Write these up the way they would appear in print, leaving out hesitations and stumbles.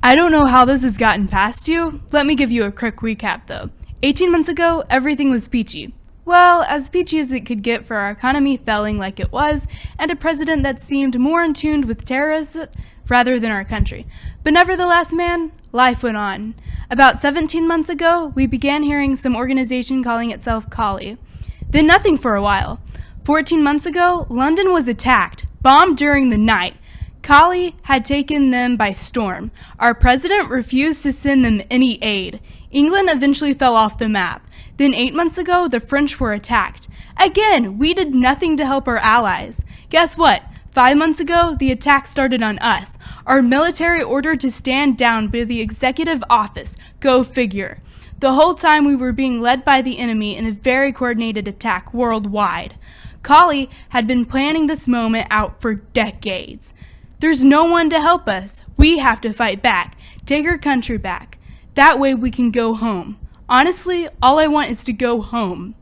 I don't know how this has gotten past you. Let me give you a quick recap though. 18 months ago, everything was peachy. Well, as peachy as it could get for our economy failing like it was, and a president that seemed more in tune with terrorists rather than our country. But nevertheless, man, life went on. About 17 months ago, we began hearing some organization calling itself Kali. Then nothing for a while. 14 months ago, London was attacked, bombed during the night. Kali had taken them by storm. Our president refused to send them any aid. England eventually fell off the map. Then 8 months ago, the French were attacked. Again, we did nothing to help our allies. Guess what? 5 months ago, the attack started on us. Our military ordered to stand down by the executive office. Go figure. The whole time we were being led by the enemy in a very coordinated attack worldwide. Kali had been planning this moment out for decades. There's no one to help us. We have to fight back, take our country back. That way we can go home. Honestly, all I want is to go home.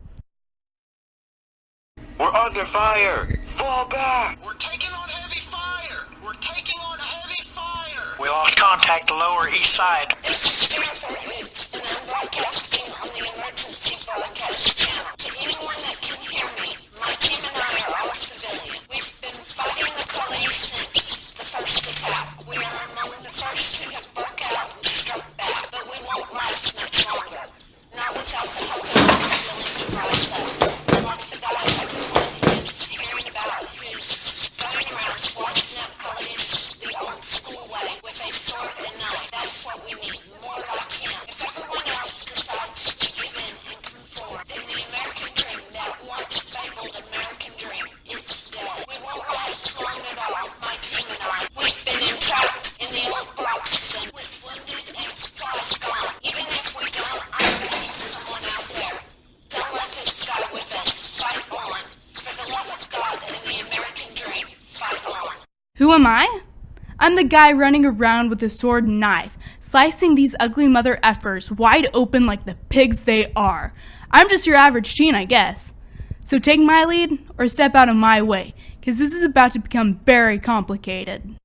We're under fire! Fall back! We're taking on heavy fire! We're taking on heavy fire! We lost contact to Lower East Side. This is Stanford News, and I'm broadcasting on the emergency broadcast channel. To anyone that can hear me, my team and I are all civilian. We've been fighting the police since the first attack. We are among the first to have broke out and struck back, but we won't last much longer. Not without the help of those willing to rise up. I like the guy everyone is hearing about who's going around slicing up police the old school way with a sword and knife. That's what we need, more like him. If everyone else decides to give in and conform, then the American dream, that once fabled American dream, it's dead. We won't last long at all, my team and I. We've been entrapped in the old Broxton with wounded and supplies gone. Even if we don't, I need someone out there. Don't let this die with us. Fight on. For the love of God and the American dream, fight on. Who am I? I'm the guy running around with a sword and knife, slicing these ugly mother effers wide open like the pigs they are. I'm just your average teen, I guess. So take my lead or step out of my way, because this is about to become very complicated.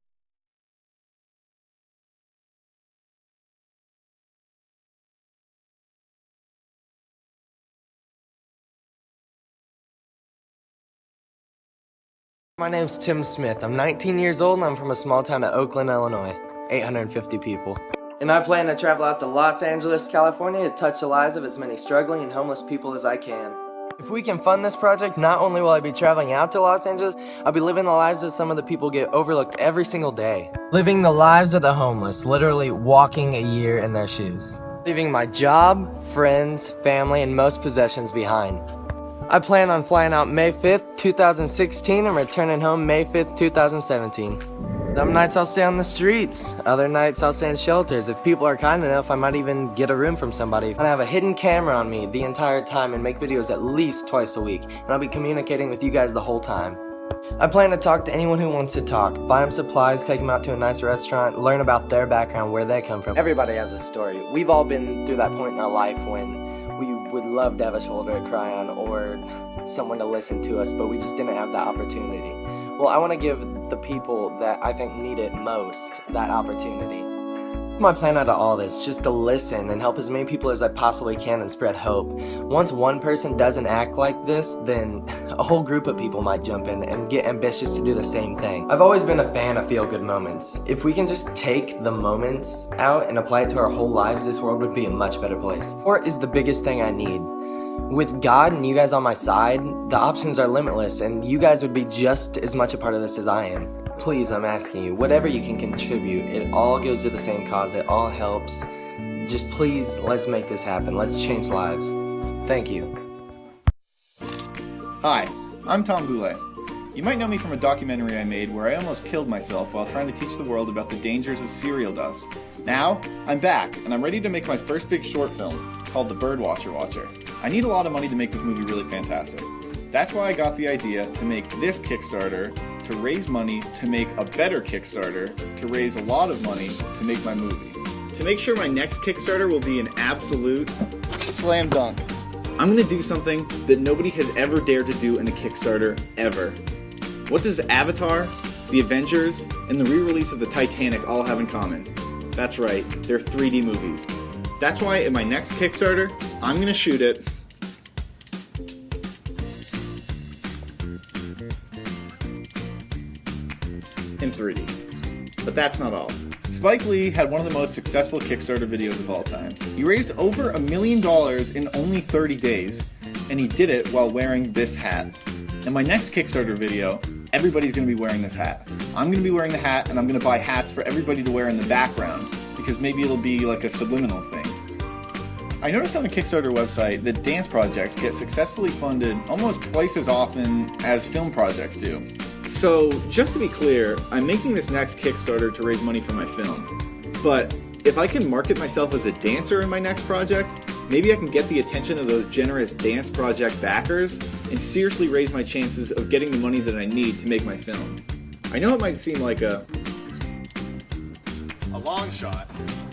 My name's Tim Smith. I'm 19 years old and I'm from a small town of Oakland, Illinois. 850 people. And I plan to travel out to Los Angeles, California to touch the lives of as many struggling and homeless people as I can. If we can fund this project, not only will I be traveling out to Los Angeles, I'll be living the lives of some of the people who get overlooked every single day. Living the lives of the homeless, literally walking a year in their shoes. Leaving my job, friends, family, and most possessions behind. I plan on flying out May 5th, 2016 and returning home May 5th, 2017. Some nights I'll stay on the streets, other nights I'll stay in shelters. If people are kind enough, I might even get a room from somebody. I have a hidden camera on me the entire time and make videos at least twice a week, and I'll be communicating with you guys the whole time. I plan to talk to anyone who wants to talk, buy them supplies, take them out to a nice restaurant, learn about their background, where they come from. Everybody has a story. We've all been through that point in our life when we would love to have a shoulder to cry on or someone to listen to us, but we just didn't have that opportunity. Well, I want to give the people that I think need it most that opportunity. My plan out of all this, just to listen and help as many people as I possibly can and spread hope. Once one person doesn't act like this, then a whole group of people might jump in and get ambitious to do the same thing. I've always been a fan of feel-good moments. If we can just take the moments out and apply it to our whole lives, this world would be a much better place. Support is the biggest thing I need. With God and you guys on my side, the options are limitless, and you guys would be just as much a part of this as I am. Please, I'm asking you, whatever you can contribute, it all goes to the same cause, it all helps. Just please, let's make this happen. Let's change lives. Thank you. Hi, I'm Tom Goulet. You might know me from a documentary I made where I almost killed myself while trying to teach the world about the dangers of cereal dust. Now, I'm back, and I'm ready to make my first big short film, called The Birdwatcher Watcher. I need a lot of money to make this movie really fantastic. That's why I got the idea to make this Kickstarter, to raise money to make a better Kickstarter, to raise a lot of money to make my movie. To make sure my next Kickstarter will be an absolute slam dunk, I'm going to do something that nobody has ever dared to do in a Kickstarter, ever. What does Avatar, The Avengers, and the re-release of the Titanic all have in common? That's right, they're 3D movies. That's why in my next Kickstarter, I'm gonna shoot it in 3D. But that's not all. Spike Lee had one of the most successful Kickstarter videos of all time. He raised over $1 million in only 30 days, and he did it while wearing this hat. In my next Kickstarter video, everybody's going to be wearing this hat. I'm going to be wearing the hat, and I'm going to buy hats for everybody to wear in the background, because maybe it'll be like a subliminal thing. I noticed on the Kickstarter website that dance projects get successfully funded almost twice as often as film projects do. So, just to be clear, I'm making this next Kickstarter to raise money for my film. But if I can market myself as a dancer in my next project, maybe I can get the attention of those generous dance project backers and seriously raise my chances of getting the money that I need to make my film. I know it might seem like a long shot,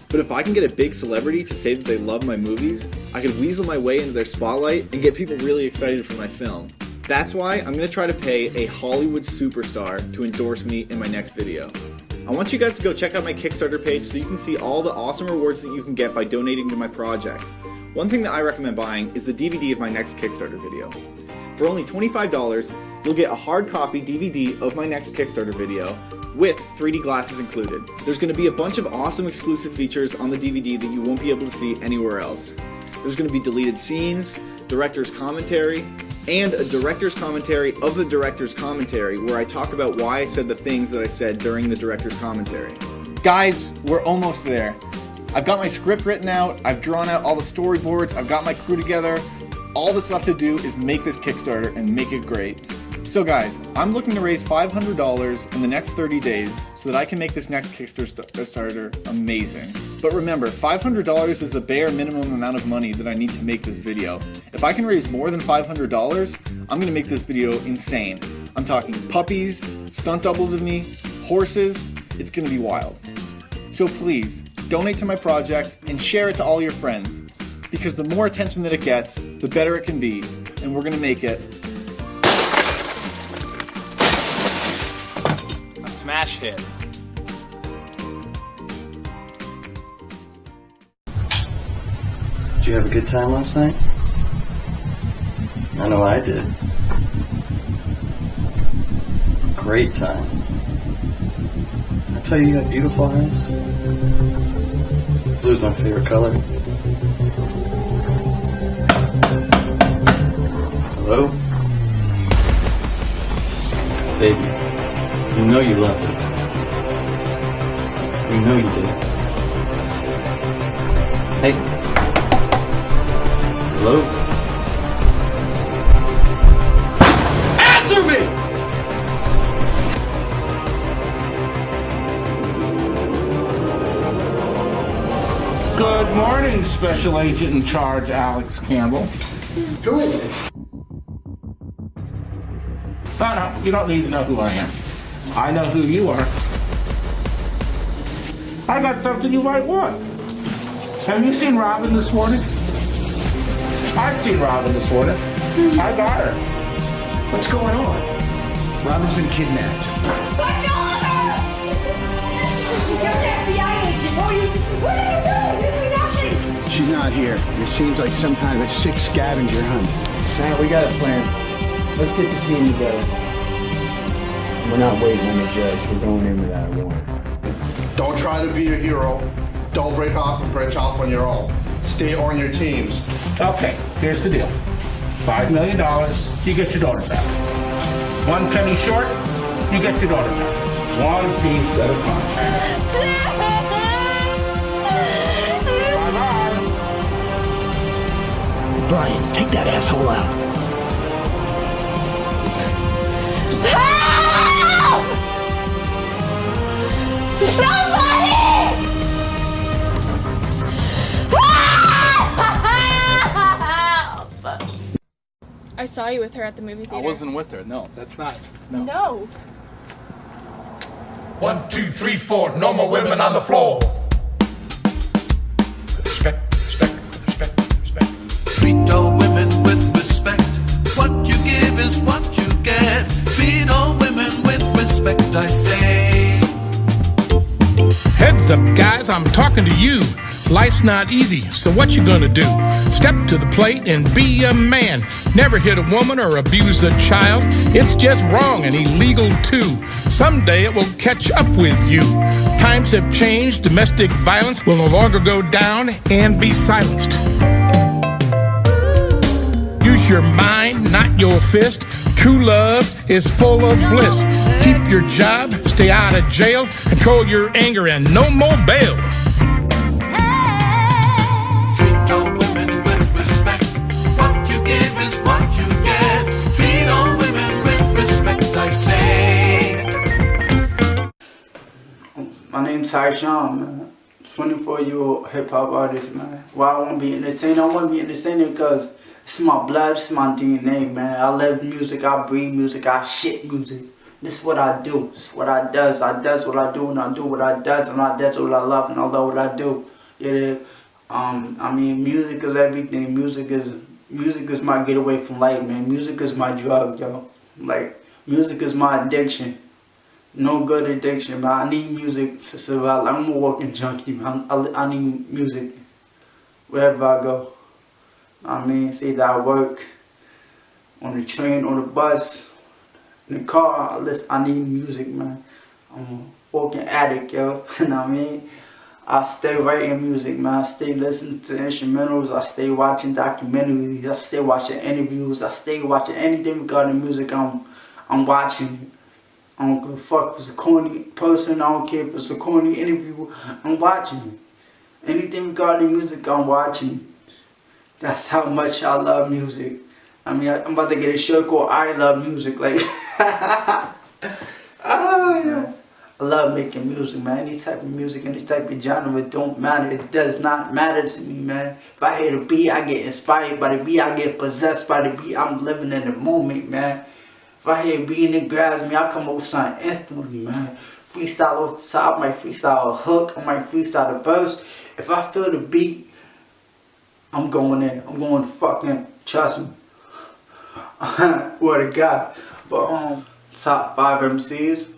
but if I can get a big celebrity to say that they love my movies, I could weasel my way into their spotlight and get people really excited for my film. That's why I'm going to try to pay a Hollywood superstar to endorse me in my next video. I want you guys to go check out my Kickstarter page so you can see all the awesome rewards that you can get by donating to my project. One thing that I recommend buying is the DVD of my next Kickstarter video. For only $25, you'll get a hard copy DVD of my next Kickstarter video with 3D glasses included. There's going to be a bunch of awesome exclusive features on the DVD that you won't be able to see anywhere else. There's going to be deleted scenes, director's commentary, and a director's commentary of the director's commentary where I talk about why I said the things that I said during the director's commentary. Guys, we're almost there. I've got my script written out, I've drawn out all the storyboards, I've got my crew together. All that's left to do is make this Kickstarter and make it great. So guys, I'm looking to raise $500 in the next 30 days so that I can make this next Kickstarter amazing. But remember, $500 is the bare minimum amount of money that I need to make this video. If I can raise more than $500, I'm going to make this video insane. I'm talking puppies, stunt doubles of me, horses, it's going to be wild. So please, donate to my project and share it to all your friends. Because the more attention that it gets, the better it can be, and we're going to make it a smash hit. Did you have a good time last night? I know I did. Great time. I tell you, you got beautiful eyes. Blue's my favorite color. Hello? Baby, you know you love me. You know you do. Hey. Hello? Answer me! Good morning, Special Agent in Charge, Alex Campbell. Who is it? No, you don't need to know who I am. I know who you are. I got something you might want. Have you seen Robin this morning? I've seen Robin this morning. I got her. What's going on? Robin's been kidnapped. She's not here. It seems like some kind of a sick scavenger hunt. Sam, we got a plan. Let's get the team together. We're not waiting on the judge. We're going in without a warrant. Don't try to be a hero. Don't break off and branch off on your own. Stay on your teams. Okay, here's the deal. $5 million, you get your daughter back. 1 penny short, you get your daughter back. 1 piece at a time. Bye-bye. Brian, take that asshole out. Help! Somebody! Help! I saw you with her at the movie theater. I wasn't with her. No, that's not. No. No. 1, 2, 3, 4. No more women on the floor. Respect, respect, respect, respect. Treat all women with respect. What you give is what you get. Treat all women with respect, I say. Heads up, guys? I'm talking to you. Life's not easy, so what you gonna do? Step to the plate and be a man. Never hit a woman or abuse a child. It's just wrong and illegal too. Someday it will catch up with you. Times have changed. Domestic violence will no longer go down and be silenced. Use your mind, not your fist. True love is full of bliss. Keep your job, stay out of jail, control your anger, and no more bail. Treat all women with respect. What you give is what you get. Treat all women with respect, I say. My name's Tyshawn, man. 24-year-old hip-hop artist, man. Why I want to be entertained? I want to be entertained because it's my blood, it's my DNA, man. I live music, I breathe music, I shit music. This is what I do. This is what I does. I does what I do, and I do what I does, and I does what I love, and I love what I do. Yeah. I mean, music is everything. Music is my getaway from life, man. Music is my drug, yo. Like, music is my addiction. No good addiction, man. I need music to survive. I'm a walking junkie, man. I need music wherever I go. I mean, say that I work on the train, on the bus, in the car. I need music, man. I'm a walking addict, yo. You know what I mean? I stay writing music, man. I stay listening to instrumentals. I stay watching documentaries. I stay watching interviews. I stay watching anything regarding music. I'm watching it. I don't give a fuck if it's a corny person. I don't care if it's a corny interview. I'm watching it. Anything regarding music, I'm watching it. That's how much I love music. I mean, I'm about to get a shirt called I Love Music. Like, oh, yeah. I love making music, man. Any type of music, any type of genre, it don't matter. It does not matter to me, man. If I hear the beat, I get inspired by the beat. I get possessed by the beat. I'm living in the moment, man. If I hear a beat and it grabs me, I come up with something instantly, man. Freestyle off the top, I might freestyle a hook, I might freestyle a verse. If I feel the beat, I'm going in. I'm going to fucking, trust me. Word of God. But top 5 MCs?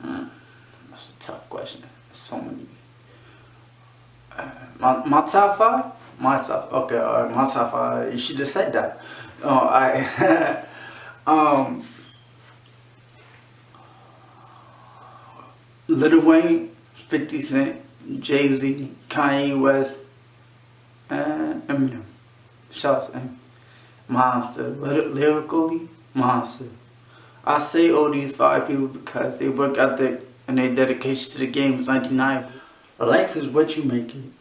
That's a tough question. There's so many. My top 5? My top, okay, alright, my top 5. You should have said that. Alright. Lil Wayne, 50 Cent, Jay-Z, Kanye West, and Eminem. Shouts to him. Monster. Lyrically, monster. I say all these 5 people because they work ethic and their dedication to the game is undeniable. Life is what you make it.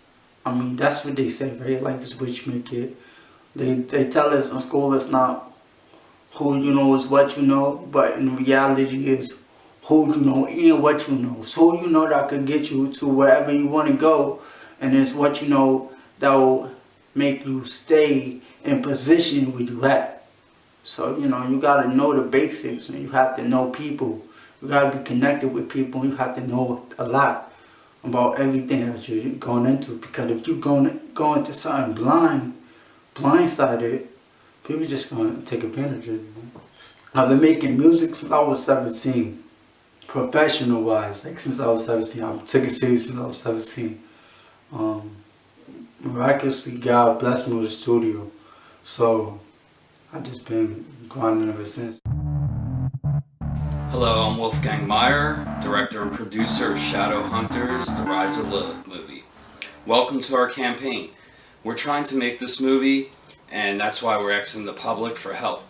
I mean, that's what they say, right? Life is what you make it. They tell us in school it's not who you know is what you know, but in reality is who you know and what you know. So who you know that could get you to wherever you want to go, and it's what you know that will make you stay in position where you at. So, you know, you got to know the basics, and you have to know people. You got to be connected with people, and you have to know a lot about everything that you're going into. Because if you go into something blindsided, people just going to take advantage of it. I've been making music since I was 17. Professional wise, like since I was 17. I took it serious since I was 17. Miraculously, God blessed me with a studio. So I've just been grinding ever since. Hello, I'm Wolfgang Meyer, director and producer of Shadowhunters, The Rise of Lilith movie. Welcome to our campaign. We're trying to make this movie, and that's why we're asking the public for help.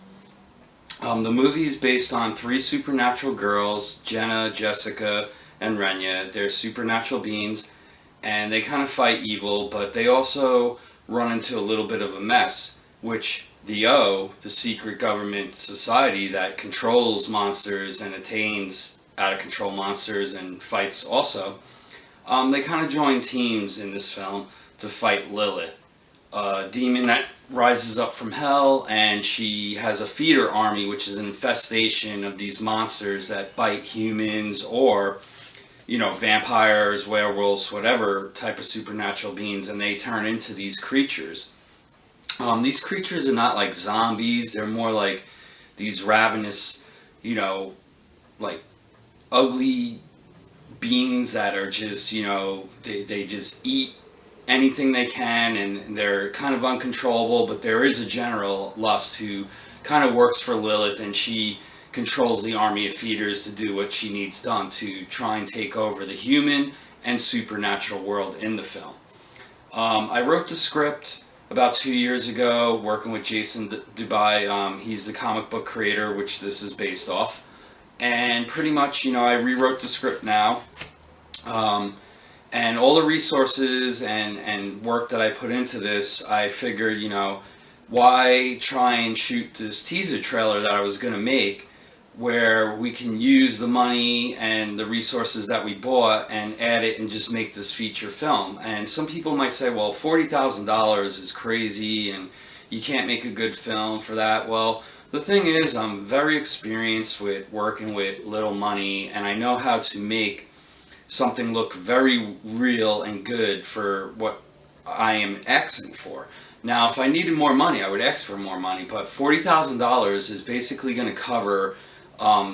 The movie is based on 3 supernatural girls, Jenna, Jessica, and Renya. They're supernatural beings, and they kind of fight evil, but they also run into a little bit of a mess, which the secret government society that controls monsters and attains out-of-control monsters and fights also, they kind of join teams in this film to fight Lilith, a demon that rises up from hell, and she has a feeder army, which is an infestation of these monsters that bite humans or, you know, vampires, werewolves, whatever type of supernatural beings, and they turn into these creatures. These creatures are not like zombies, they're more like these ravenous, you know, like ugly beings that are just, they just eat anything they can, and they're kind of uncontrollable, but there is a general lust who kind of works for Lilith, and she controls the army of feeders to do what she needs done to try and take over the human and supernatural world in the film. I wrote the script about 2 years ago, working with Jason Dubai. He's the comic book creator, which this is based off. And pretty much, I rewrote the script now. And all the resources and work that I put into this, I figured, why try and shoot this teaser trailer that I was going to make, where we can use the money and the resources that we bought and add it and just make this feature film. And some people might say, well, $40,000 is crazy and you can't make a good film for that. Well, the thing is, I'm very experienced with working with little money, and I know how to make something look very real and good for what I am Xing for. Now, if I needed more money, I would X for more money, but $40,000 is basically going to cover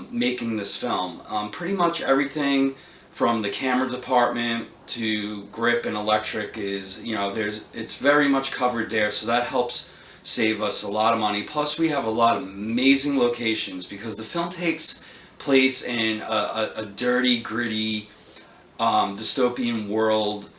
making this film. Pretty much everything from the camera department to grip and electric is, it's very much covered there, so that helps save us a lot of money. Plus, we have a lot of amazing locations because the film takes place in a dirty, gritty, dystopian world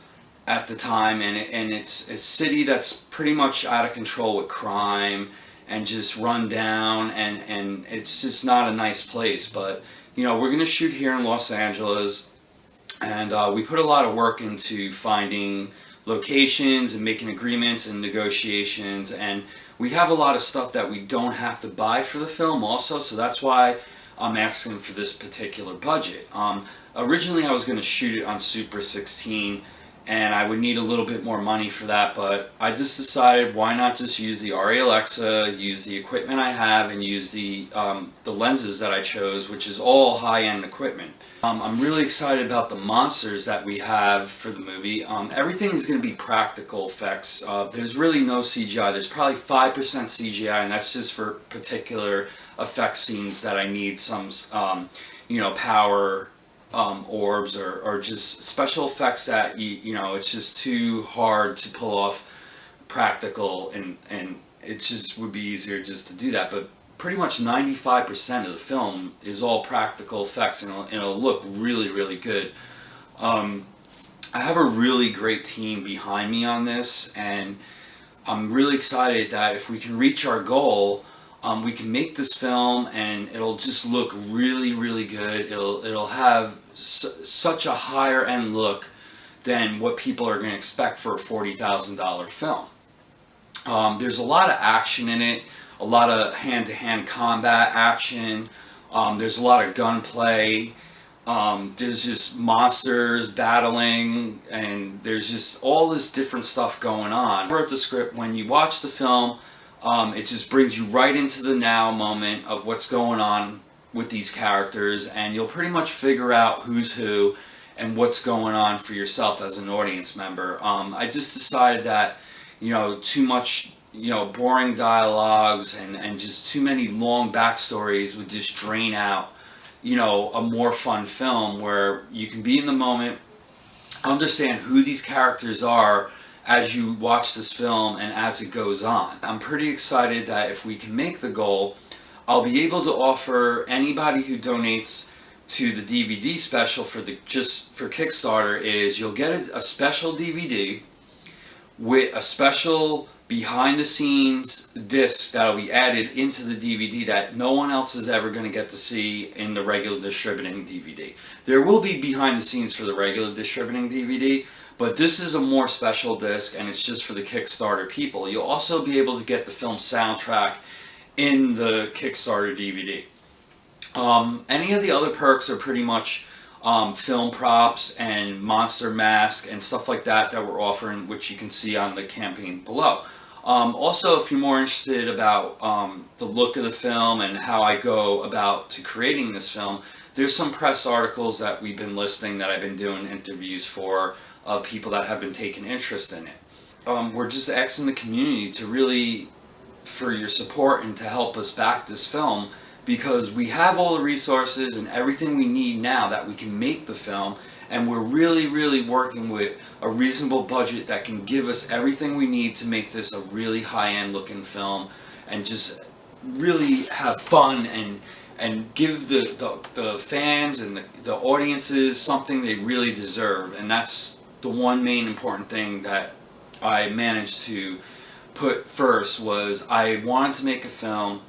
at the time, and it's a city that's pretty much out of control with crime and just run down, and it's just not a nice place. But we're going to shoot here in Los Angeles, and we put a lot of work into finding locations and making agreements and negotiations, and we have a lot of stuff that we don't have to buy for the film also, so that's why I'm asking for this particular budget. Originally I was going to shoot it on Super 16, and I would need a little bit more money for that, but I just decided why not just use the RA Alexa, use the equipment I have, and use the lenses that I chose, which is all high-end equipment. I'm really excited about the monsters that we have for the movie. Everything is going to be practical effects. There's really no CGI. There's probably 5% CGI, and that's just for particular effect scenes that I need some, power orbs or just special effects that it's just too hard to pull off practical, and it just would be easier just to do that. But pretty much 95% of the film is all practical effects, and it'll look really, really good. I have a really great team behind me on this, and I'm really excited that if we can reach our goal, we can make this film and it'll just look really, really good. It'll have such a higher end look than what people are going to expect for a $40,000 film. There's a lot of action in it, a lot of hand-to-hand combat action. There's a lot of gunplay. There's just monsters battling, and there's just all this different stuff going on. I wrote the script. When you watch the film, it just brings you right into the now moment of what's going on with these characters, and you'll pretty much figure out who's who and what's going on for yourself as an audience member. I just decided that, too much, boring dialogues and just too many long backstories would just drain out, a more fun film where you can be in the moment, understand who these characters are as you watch this film and as it goes on. I'm pretty excited that if we can make the goal, I'll be able to offer anybody who donates to the DVD special for Kickstarter is you'll get a special DVD with a special behind the scenes disc that'll be added into the DVD that no one else is ever going to get to see in the regular distributing DVD. There will be behind the scenes for the regular distributing DVD, but this is a more special disc, and it's just for the Kickstarter people. You'll also be able to get the film soundtrack in the Kickstarter DVD. Any of the other perks are pretty much film props and monster mask and stuff like that we're offering, which you can see on the campaign below. Also, if you're more interested about the look of the film and how I go about to creating this film, there's some press articles that we've been listing that I've been doing interviews for of people that have been taking interest in it. We're just asking the community to really, for your support and to help us back this film, because we have all the resources and everything we need now that we can make the film, and we're really working with a reasonable budget that can give us everything we need to make this a really high-end looking film and just really have fun and give the fans and the audiences something they really deserve. And that's the one main important thing that I managed to put first. Was I wanted to make a film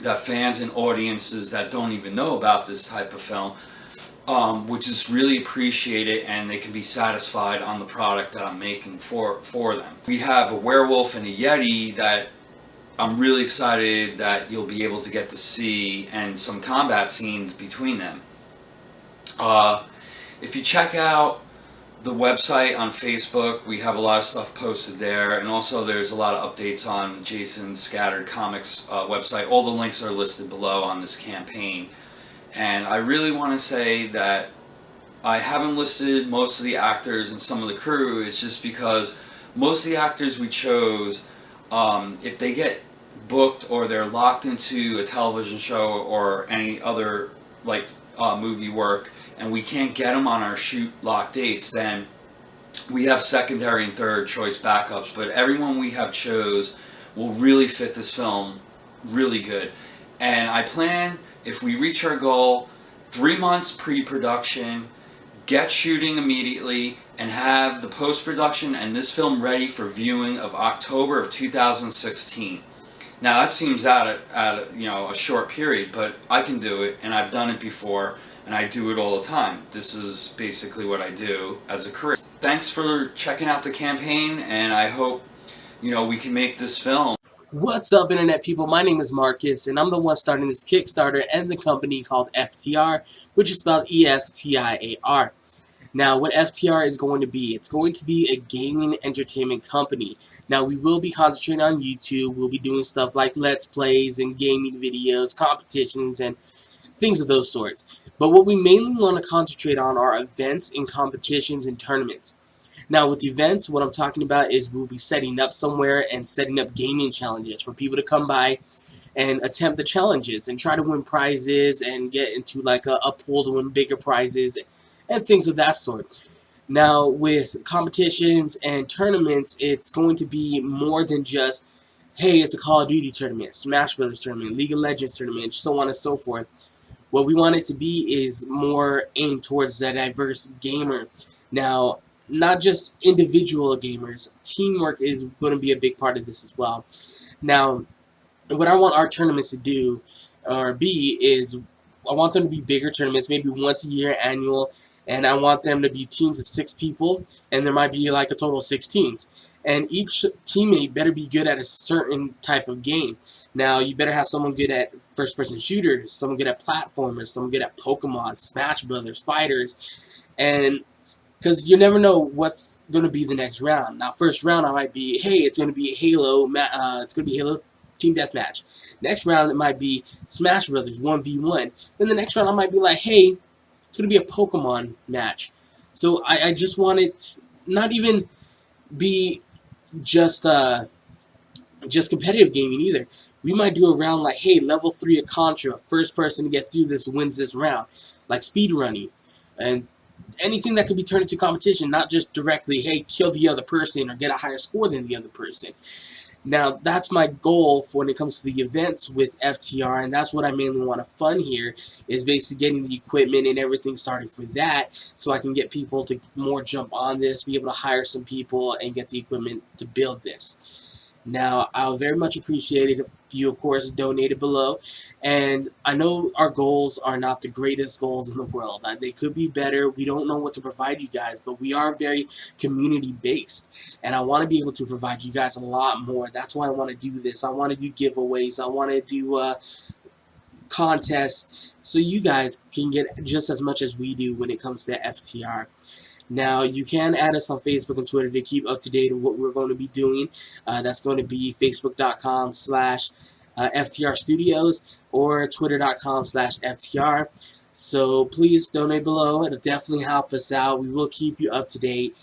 that fans and audiences that don't even know about this type of film would just really appreciate it, and they can be satisfied on the product that I'm making for them. We have a werewolf and a yeti that I'm really excited that you'll be able to get to see, and some combat scenes between them. If you check out the website on Facebook, we have a lot of stuff posted there, and also there's a lot of updates on Jason's Scattered Comics website. All the links are listed below on this campaign. And I really want to say that I haven't listed most of the actors and some of the crew. It's just because most of the actors we chose, if they get booked or they're locked into a television show or any other movie work, and we can't get them on our shoot lock dates, then we have secondary and third choice backups. But everyone we have chose will really fit this film really good. And I plan, if we reach our goal, 3 months pre-production, get shooting immediately, and have the post-production and this film ready for viewing of October of 2016. Now that seems at a short period, but I can do it, and I've done it before, and I do it all the time. This is basically what I do as a career. Thanks for checking out the campaign, and I hope we can make this film. What's up, internet people? My name is Marcus, and I'm the one starting this Kickstarter and the company called FTR, which is spelled EFTIAR. Now, what FTR is going to be, it's going to be a gaming entertainment company. Now, we will be concentrating on YouTube. We'll be doing stuff like Let's Plays and gaming videos, competitions, and things of those sorts. But what we mainly want to concentrate on are events and competitions and tournaments. Now, with events, what I'm talking about is we'll be setting up somewhere and setting up gaming challenges for people to come by and attempt the challenges and try to win prizes and get into like a pool to win bigger prizes and things of that sort. Now, with competitions and tournaments, it's going to be more than just, hey, it's a Call of Duty tournament, Smash Brothers tournament, League of Legends tournament, so on and so forth. What we want it to be is more aimed towards the diverse gamer. Now, not just individual gamers, teamwork is going to be a big part of this as well. Now, what I want our tournaments to do or be is I want them to be bigger tournaments, maybe once a year, annual, and I want them to be teams of 6 people, and there might be like a total of 6 teams. And each teammate better be good at a certain type of game. Now, you better have someone good at first-person shooters, someone good at platformers, someone good at Pokemon, Smash Brothers, fighters, and because you never know what's going to be the next round. Now, first round I might be, hey, it's going to be Halo. It's going to be Halo Team Deathmatch. Next round it might be Smash Brothers 1v1. Then the next round I might be like, hey, it's going to be a Pokemon match. So I just want it to not even be just competitive gaming either. We might do a round like, hey, level 3 of Contra. First person to get through this wins this round, like speed running and anything that could be turned into competition, not just directly, hey, kill the other person or get a higher score than the other person. Now, that's my goal for when it comes to the events with FTR, and that's what I mainly want to fund here, is basically getting the equipment and everything started for that, so I can get people to more jump on this, be able to hire some people, and get the equipment to build this. Now, I'll very much appreciate it if you, of course, donated below. And I know our goals are not the greatest goals in the world. They could be better. We don't know what to provide you guys, but we are very community-based. And I want to be able to provide you guys a lot more. That's why I want to do this. I want to do giveaways. I want to do contests so you guys can get just as much as we do when it comes to FTR. Now, you can add us on Facebook and Twitter to keep up to date on what we're going to be doing. That's going to be facebook.com/FTR Studios or twitter.com/FTR. So please donate below. It'll definitely help us out. We will keep you up to date.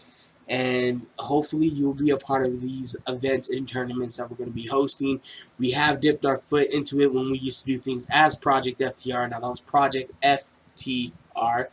and hopefully you'll be a part of these events and tournaments that we're going to be hosting. We have dipped our foot into it when we used to do things as Project FTR. Now that was Project FTR,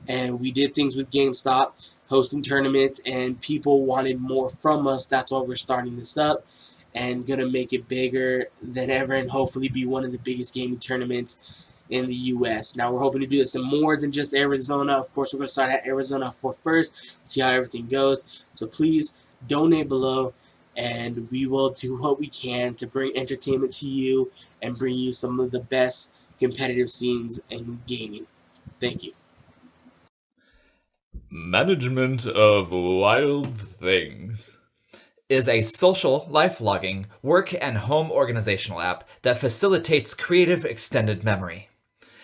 and we did things with GameStop, hosting tournaments, and people wanted more from us. That's why we're starting this up and going to make it bigger than ever and hopefully be one of the biggest gaming tournaments in the U.S. Now, we're hoping to do this in more than just Arizona. Of course, we're going to start at Arizona first, see how everything goes. So please donate below, and we will do what we can to bring entertainment to you and bring you some of the best competitive scenes in gaming. Thank you. Management of Wild Things is a social life logging, work and home organizational app that facilitates creative extended memory.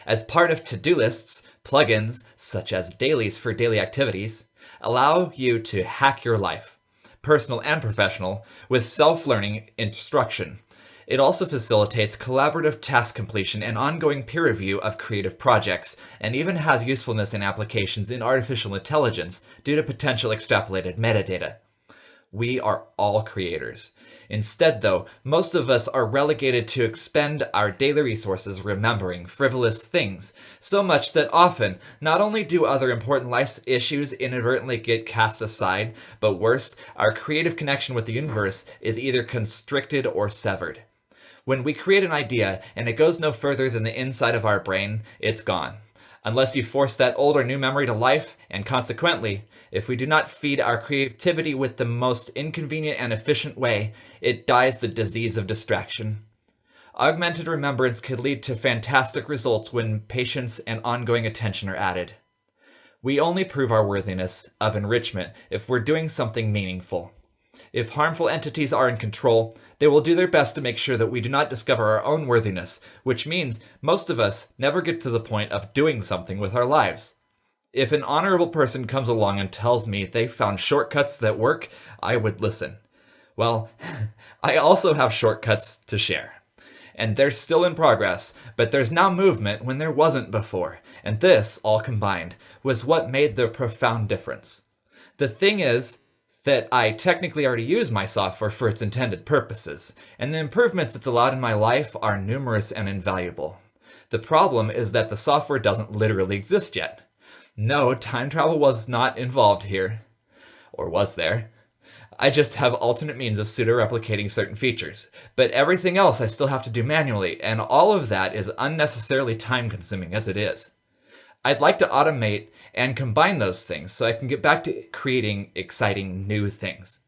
As part of to-do lists, plugins, such as dailies for daily activities, allow you to hack your life, personal and professional, with self-learning instruction. It also facilitates collaborative task completion and ongoing peer review of creative projects, and even has usefulness in applications in artificial intelligence due to potential extrapolated metadata. We are all creators. Instead, though, most of us are relegated to expend our daily resources remembering frivolous things, so much that often, not only do other important life issues inadvertently get cast aside, but worst, our creative connection with the universe is either constricted or severed. When we create an idea and it goes no further than the inside of our brain, it's gone. Unless you force that old or new memory to life, and consequently, if we do not feed our creativity with the most inconvenient and efficient way, it dies the disease of distraction. Augmented remembrance could lead to fantastic results when patience and ongoing attention are added. We only prove our worthiness of enrichment if we're doing something meaningful. If harmful entities are in control, they will do their best to make sure that we do not discover our own worthiness, which means most of us never get to the point of doing something with our lives. If an honorable person comes along and tells me they found shortcuts that work, I would listen. Well, I also have shortcuts to share. And they're still in progress, but there's now movement when there wasn't before, and this, all combined, was what made the profound difference. The thing is that I technically already use my software for its intended purposes, and the improvements it's allowed in my life are numerous and invaluable. The problem is that the software doesn't literally exist yet. No, time travel was not involved here. Or was there? I just have alternate means of pseudo-replicating certain features, but everything else I still have to do manually, and all of that is unnecessarily time-consuming as it is. I'd like to automate and combine those things so I can get back to creating exciting new things.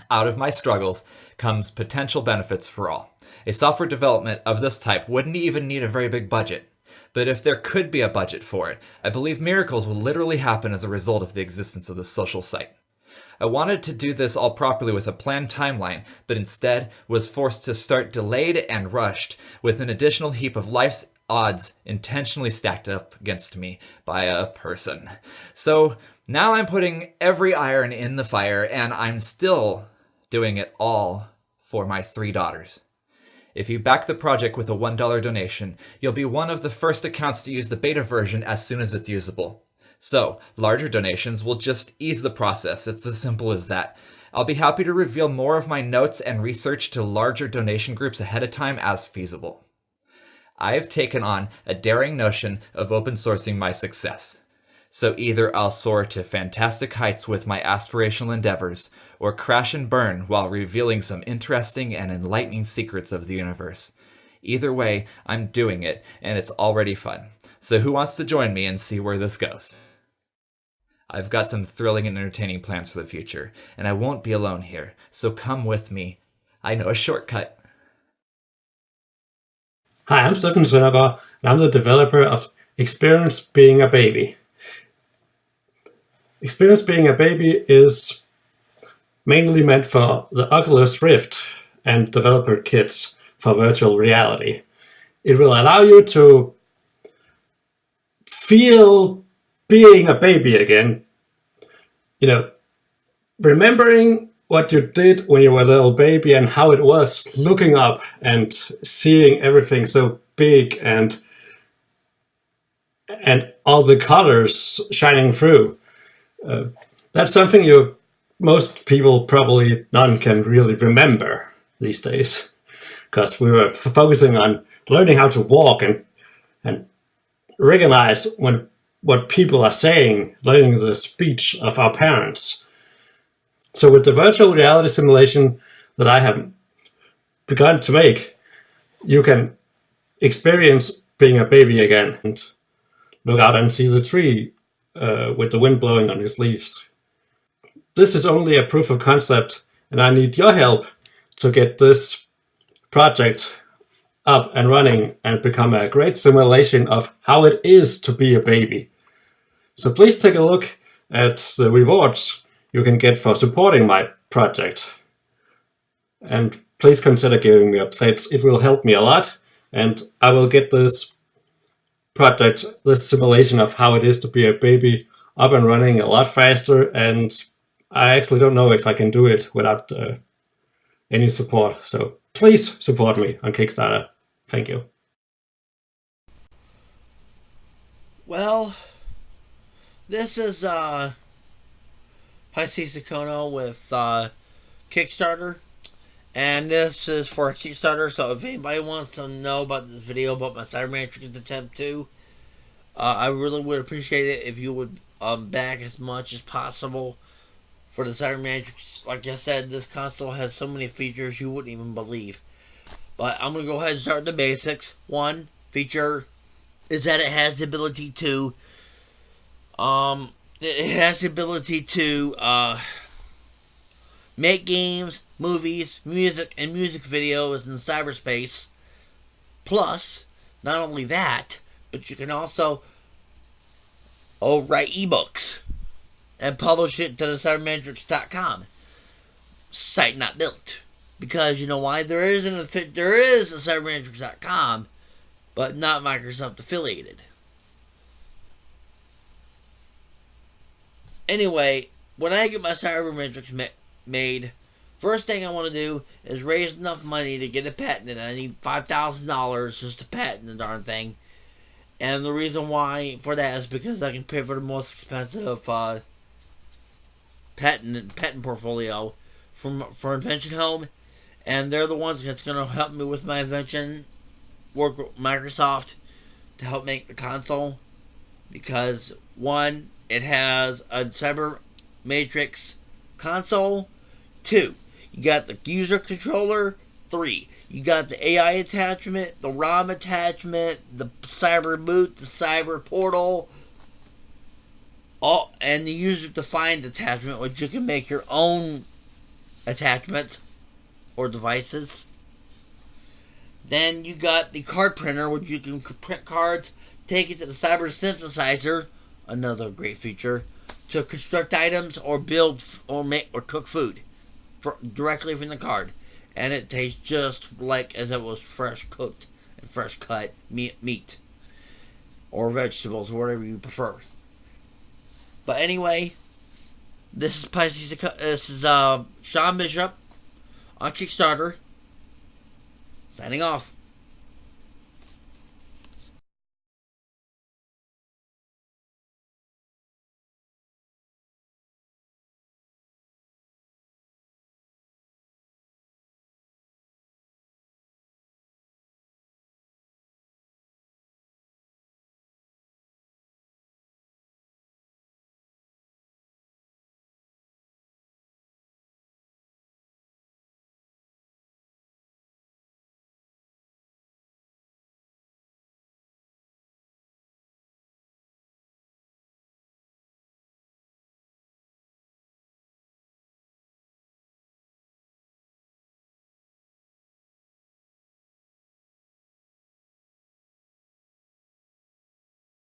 Out of my struggles comes potential benefits for all. A software development of this type wouldn't even need a very big budget. But if there could be a budget for it, I believe miracles will literally happen as a result of the existence of this social site. I wanted to do this all properly with a planned timeline, but instead was forced to start delayed and rushed with an additional heap of life's odds intentionally stacked up against me by a person. So now I'm putting every iron in the fire, and I'm still doing it all for my 3 daughters. If you back the project with a $1 donation, you'll be one of the first accounts to use the beta version as soon as it's usable. So, larger donations will just ease the process. It's as simple as that. I'll be happy to reveal more of my notes and research to larger donation groups ahead of time as feasible. I've taken on a daring notion of open sourcing my success. So either I'll soar to fantastic heights with my aspirational endeavors, or crash and burn while revealing some interesting and enlightening secrets of the universe. Either way, I'm doing it, and it's already fun. So who wants to join me and see where this goes? I've got some thrilling and entertaining plans for the future, and I won't be alone here, so come with me. I know a shortcut. Hi, I'm Stefan Søndergaard, and I'm the developer of Experience Being a Baby. Experience Being a Baby is mainly meant for the Oculus Rift and developer kits for virtual reality. It will allow you to feel being a baby again. You know, remembering what you did when you were a little baby and how it was looking up and seeing everything so big and all the colors shining through. That's something most people, probably none, can really remember these days. Because we were focusing on learning how to walk and recognize what people are saying, learning the speech of our parents. So with the virtual reality simulation that I have begun to make, you can experience being a baby again and look out and see the tree with the wind blowing on its leaves. This is only a proof of concept, and I need your help to get this project up and running and become a great simulation of how it is to be a baby. So please take a look at the rewards you can get for supporting my project. And please consider giving me a pledge. It will help me a lot, and I will get this project, this simulation of how it is to be a baby, up and running a lot faster, and I actually don't know if I can do it without any support. So please support me on Kickstarter. Thank you. Well, this is Pisces Sakono with Kickstarter, and this is for a Kickstarter. So if anybody wants to know about this video about my Cybermatrix attempt 2, I really would appreciate it if you would back as much as possible for the Cybermatrix. Like I said, this console has so many features you wouldn't even believe. But I'm going to go ahead and start with the basics. One feature is that it has the ability to make games, movies, music, and music videos in cyberspace. Plus, not only that, but you can also write ebooks and publish it to the cybermatrix.com. Site not built. Because you know why? There is a cybermatrix.com, but not Microsoft affiliated. Anyway, when I get my Cybermatrix made, first thing I want to do is raise enough money to get it patented. I need $5,000 just to patent the darn thing. And the reason why for that is because I can pay for the most expensive patent portfolio for Invention Home. And they're the ones that's going to help me with my invention, work with Microsoft to help make the console. Because, one, it has a Cyber Matrix console. 2, you got the user controller. 3, you got the AI attachment, the ROM attachment, the Cyber Boot, the Cyber Portal, and the user-defined attachment, which you can make your own attachments or devices. Then you got the card printer, which you can print cards, take it to the Cyber Synthesizer, another great feature, to construct items or build or make or cook food directly from the card. And it tastes just like as if it was fresh cooked and fresh cut meat or vegetables or whatever you prefer. But anyway, this is Sean Bishop on Kickstarter, signing off.